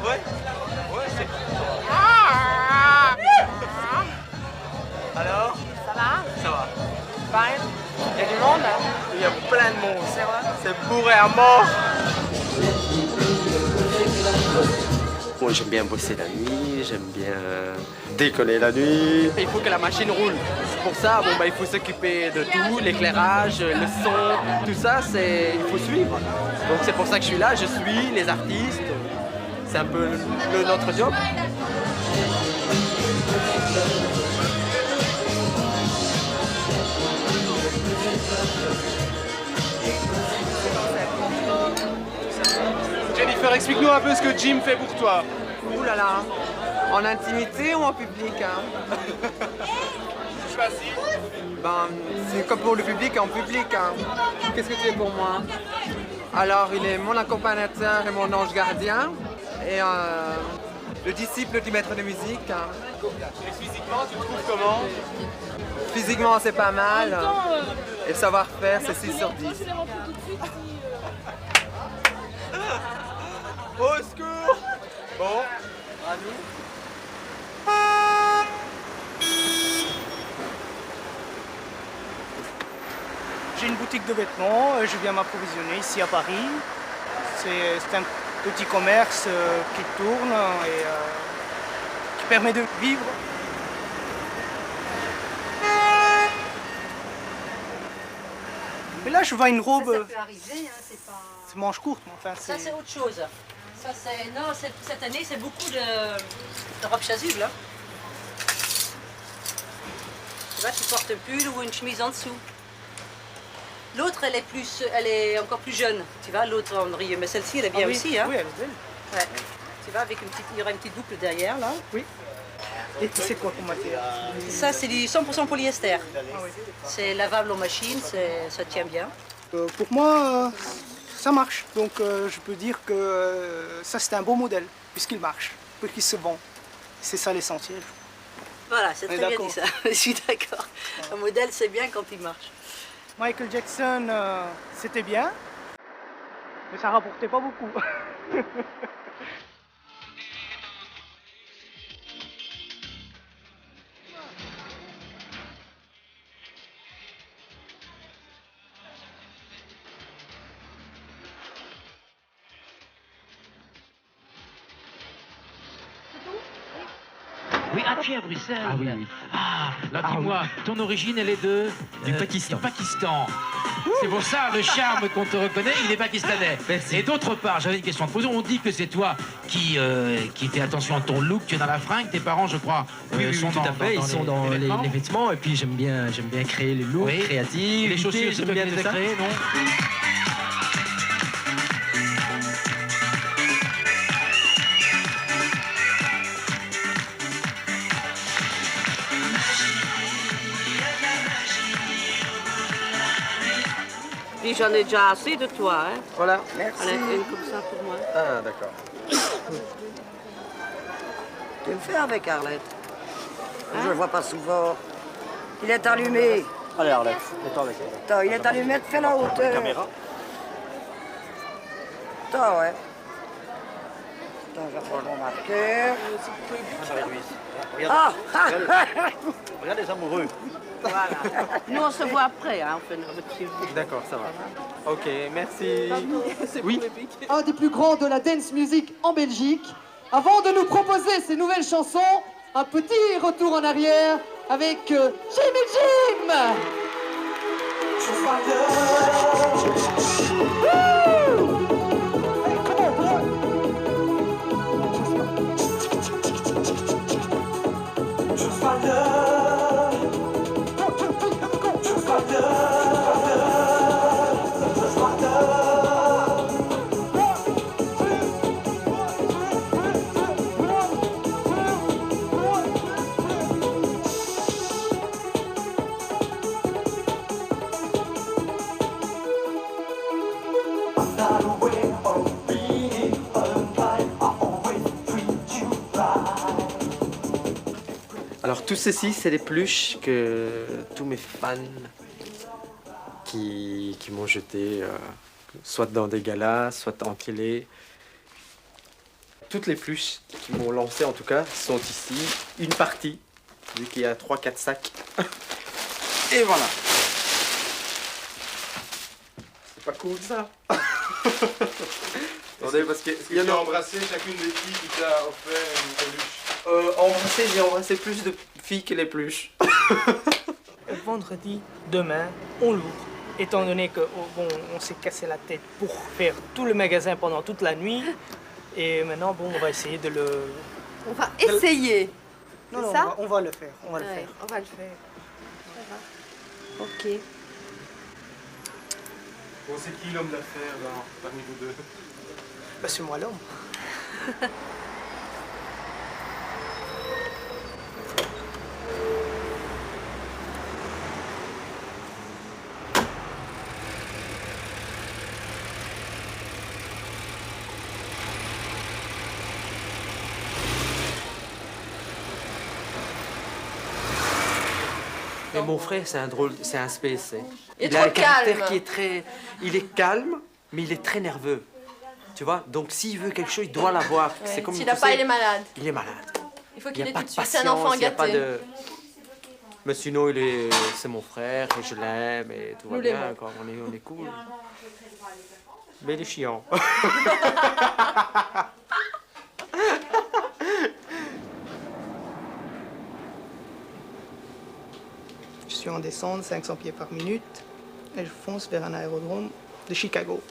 Ouais, ouais, c'est... Alors? Ça va? Ça va. Fine. Il y a du monde, hein? Il y a plein de monde. C'est vrai? C'est bourré à mort. Moi j'aime bien bosser la nuit, j'aime bien décoller la nuit. Il faut que la machine roule. Pour ça, bon, bah, il faut s'occuper de tout, l'éclairage, le son, tout ça, il faut suivre. Donc c'est pour ça que je suis là, je suis les artistes. C'est un peu notre job. Jennifer, explique-nous un peu ce que Jim fait pour toi. Ouh là là. En intimité ou en public, hein? Choisis. Ben, c'est comme pour le public et en public, hein. Qu'est-ce que tu es pour moi? Alors, il est mon accompagnateur et mon ange gardien. Et le disciple du maître de musique. Hein. Et physiquement, tu te trouves comment? Physiquement, c'est pas mal. Et le savoir-faire, c'est 6 sur 10. Au secours! Bon, à nous. J'ai une boutique de vêtements, je viens m'approvisionner ici à Paris. C'est un petit commerce qui tourne et qui permet de vivre. Mais là, je vois une robe, Ça peut arriver, hein, c'est pas... c'est manche courte, mais enfin Ça, c'est autre chose. Ça, c'est... Non, cette année, c'est beaucoup de robe chasuble. Hein. Tu vois, tu portes un pull ou une chemise en dessous. L'autre, elle est encore plus jeune. Tu vois, l'autre en riz, mais celle-ci, elle est bien Ah oui. aussi. Hein. Oui, elle est belle. Ouais. Tu vois, avec il y aura une petite boucle derrière, là. Oui. Et c'est quoi pour matériel? Ça, c'est du 100% polyester. Ah oui. C'est lavable en machine, ça tient bien. Pour moi, ça marche. Donc je peux dire que ça, c'est un beau modèle, puisqu'il marche, puisqu'il se vend. C'est ça l'essentiel. Voilà, c'est On est très bien d'accord. dit ça. Je suis d'accord. Un modèle, c'est bien quand il marche. Michael Jackson, c'était bien, mais ça rapportait pas beaucoup. Oui, ah, tu es à Bruxelles. Ah oui, oui. Ah, alors dis-moi, ton origine, elle est de... Du Pakistan. Du Pakistan. C'est pour ça, le charme qu'on te reconnaît, il est pakistanais. Merci. Et d'autre part, j'avais une question à te poser. On dit que c'est toi qui fais attention à ton look, tu es dans la fringue. Tes parents, je crois, Oui, sont tout à fait. Ils sont dans les vêtements et puis j'aime bien créer les looks Oui. créatifs. Les chaussures, c'est j'aime toi bien qui les tout as ça. créées, non? Puis j'en ai déjà assez de toi. Hein. Voilà, merci. Allez, une comme ça pour moi. Ah, d'accord. Tu le fais avec Arlette. Je le vois pas souvent. Il est allumé. Allez Arlette, mets-toi avec elle. Attends, il est allumé, fais la hauteur. Caméra. Attends, ouais. Attends, je reprends mon marqueur. Ah! Regarde les amoureux. Voilà. Nous, on se voit après. Hein, on fait notre petit... D'accord, ça va. Ok, merci. Oui. Un des plus grands de la dance music en Belgique. Avant de nous proposer ces nouvelles chansons, un petit retour en arrière avec Jimmy Jim. Alors tout ceci, c'est des peluches que tous mes fans qui m'ont jeté soit dans des galas, soit en télé. Toutes les flûches qui m'ont lancé, en tout cas, sont ici. Une partie, vu qu'il y a 3-4 sacs. Et voilà. C'est pas cool, ça. Attendez, parce que... Est-ce que tu as embrassé chacune des filles qui t'a offert une peluche? J'ai embrassé plus de filles que les pluches. Vendredi, demain, on l'ouvre. Étant donné que bon, on s'est cassé la tête pour faire tout le magasin pendant toute la nuit. Et maintenant, bon, on va essayer de le... On va essayer. Non, non, ça on va le faire. On va le Ouais, faire. on va le faire. Ça va. Ok. Bon, c'est qui l'homme d'affaires parmi vous deux? Bah, c'est moi l'homme. Et mon frère, c'est un drôle, c'est un space. Il est a trop un caractère calme. qui est très... Il est calme, mais il est très nerveux. Tu vois? Donc s'il veut quelque chose, il doit l'avoir. Ouais. C'est comme, S'il tu n'a pas, sais, il est malade. Il est malade. Il faut Il qu'il n'y ait a pas tout de de suite. C'est patience, un enfant il n'y a pas gâté. de... Mais sinon, c'est mon frère et je l'aime et tout va Nous bien. l'aimons. Quoi. On est cool. Mais il est chiant. Je suis en descente, 500 pieds par minute, et je fonce vers un aérodrome de Chicago.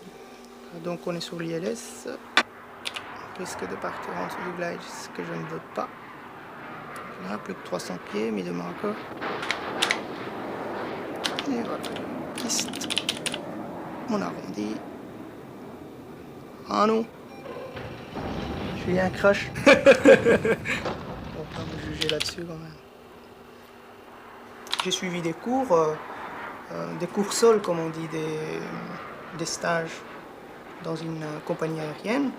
Donc on est sur l'ILS. On risque de partir en dessous du glide, ce que je ne veux pas. Là, plus de 300 pieds, mis demain encore. Et voilà, piste. On arrondit. Ah non. J'ai eu un crash. On peut me juger là-dessus quand même. J'ai suivi des cours sol, comme on dit, des stages dans une compagnie aérienne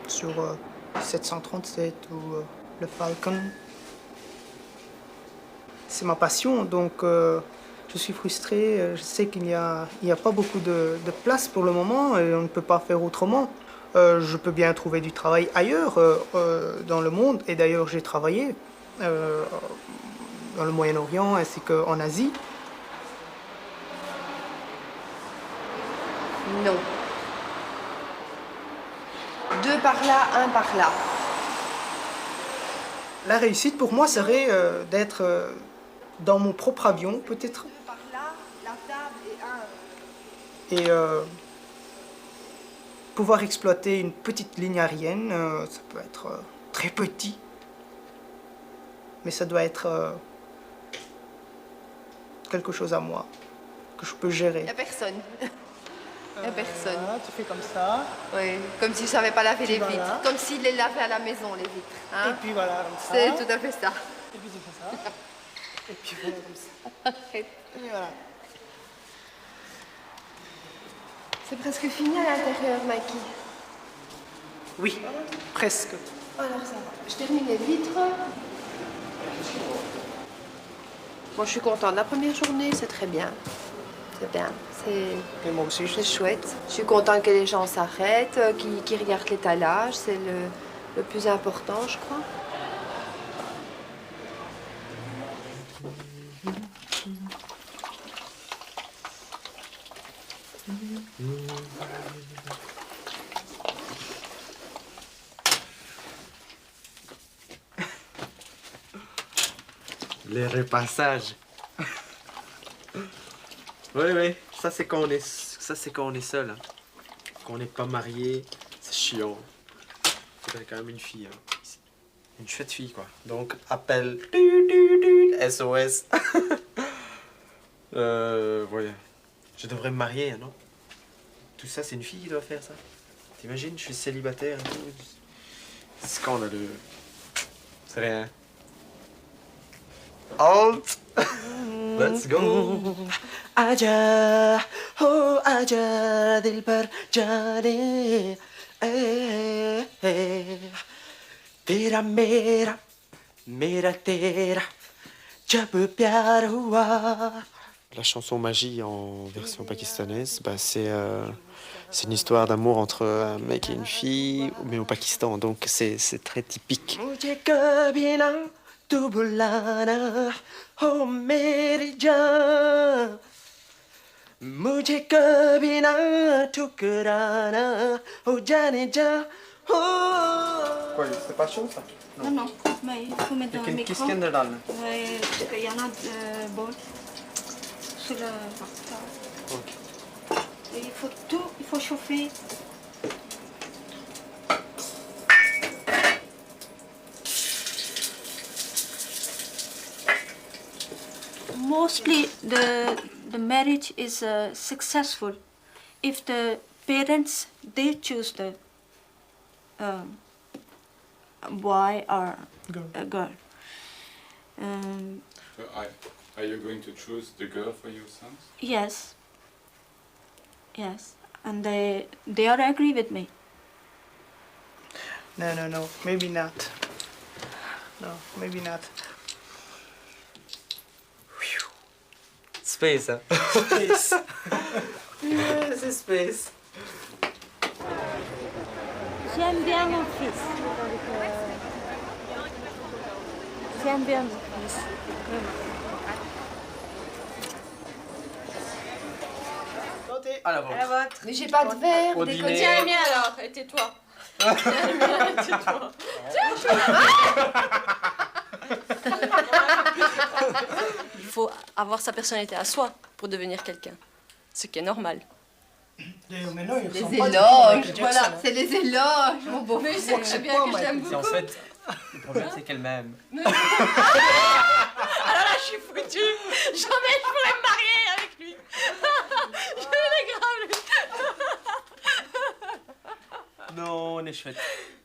sur 737 ou le Falcon. C'est ma passion, donc je suis frustré. Je sais qu'il n'y a pas beaucoup de place pour le moment et on ne peut pas faire autrement. Je peux bien trouver du travail ailleurs dans le monde, et d'ailleurs j'ai travaillé dans le Moyen-Orient ainsi qu'en Asie. Non. 2 par là, 1 par là. La réussite pour moi serait d'être dans mon propre avion, peut-être. 2 par là, la table et 1. Et pouvoir exploiter une petite ligne aérienne, ça peut être très petit. Mais ça doit être quelque chose à moi, que je peux gérer. Il n'y a personne. Il n'y a personne. Voilà, tu fais comme ça. Oui, comme si je ne savais pas laver les Voilà. vitres. Comme s'il les lavait à la maison, les vitres. Hein? Et puis voilà, comme ça. C'est tout à fait ça. Et puis tu fais ça. Et puis voilà, comme ça. Et voilà. C'est presque fini à l'intérieur, Mikey. Oui, presque. Alors ça va. Je termine les vitres. Bon, je suis contente. La première journée, c'est très bien. C'est bien. Et moi aussi, C'est chouette. Je suis contente que les gens s'arrêtent, qu'ils regardent l'étalage. C'est le plus important, je crois. Les repassages. Oui, ça c'est quand on est seul. Hein. Quand on n'est pas marié, c'est chiant. Faudrait quand même une fille. Hein. Une chouette fille, quoi. Donc, appel. SOS. Ouais. Je devrais me marier, non? Tout ça, c'est une fille qui doit faire ça. T'imagines, je suis célibataire et tout. C'est scandaleux. C'est rien. Halt! Let's go! Aja, oh aja, dilbar jane, tera mera tera, jab pyar hua, La chanson Magie en version pakistanaise, bah, c'est une histoire d'amour entre un mec et une fille, mais au Pakistan, donc c'est très typique. Quoi, c'est pas chaud ça? Non, non, mais il faut mettre dans le micro. Qu'est-ce qu'il y en a dedans? Parce qu'il y en a bon, sur le Ok. Et il faut tout, il faut chauffer. Mostly the marriage is successful if the parents they choose the boy or a girl. Are you going to choose the girl for your sons? Yes. Yes, and they are agree with me. No, no, no, maybe not. No, maybe not. Space, hein? Space. Yeah, c'est space. J'aime bien mon fils. J'aime bien mon fils. À la vôtre. Mais j'ai pas de verre, Au des dîner. Tiens, Tiens, bien alors, et tais-toi. Il faut avoir sa personnalité à soi pour devenir quelqu'un, ce qui est normal. Les éloges, voilà, c'est les éloges, mon beau Mais frère. c'est bien que je l'aime beaucoup. En fait, le problème c'est qu'elle m'aime. Alors là, je suis foutue. Jamais je pourrais me marier avec lui. Je l'ai grave, lui. Non, on est chouette.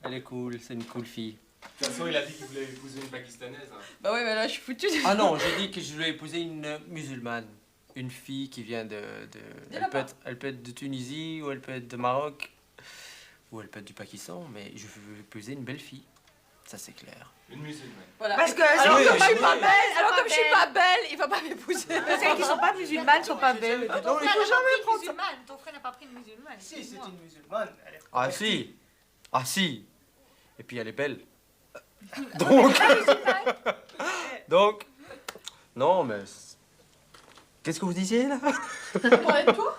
Elle est cool, c'est une cool fille. De toute façon, il a dit qu'il voulait épouser une Pakistanaise. Hein. Bah oui, mais là, je suis foutue. Ah non, j'ai dit que je voulais épouser une musulmane. Une fille qui vient elle peut être de Tunisie, ou elle peut être de Maroc, ou elle peut être du Pakistan, mais je veux épouser une belle fille. Ça, c'est clair. Une musulmane. Voilà. Parce que alors, comme je suis oui. pas belle, alors comme je suis pas belle, il va pas m'épouser. Celles qui sont pas musulmanes sont pas belles. Non, il faut jamais prendre ça. Ton frère n'a pas pris une musulmane. Si, c'est une musulmane. Elle est Ah si. Ah si. Et puis elle est belle. Donc. Non, mais. Qu'est-ce que vous disiez là? Toi et toi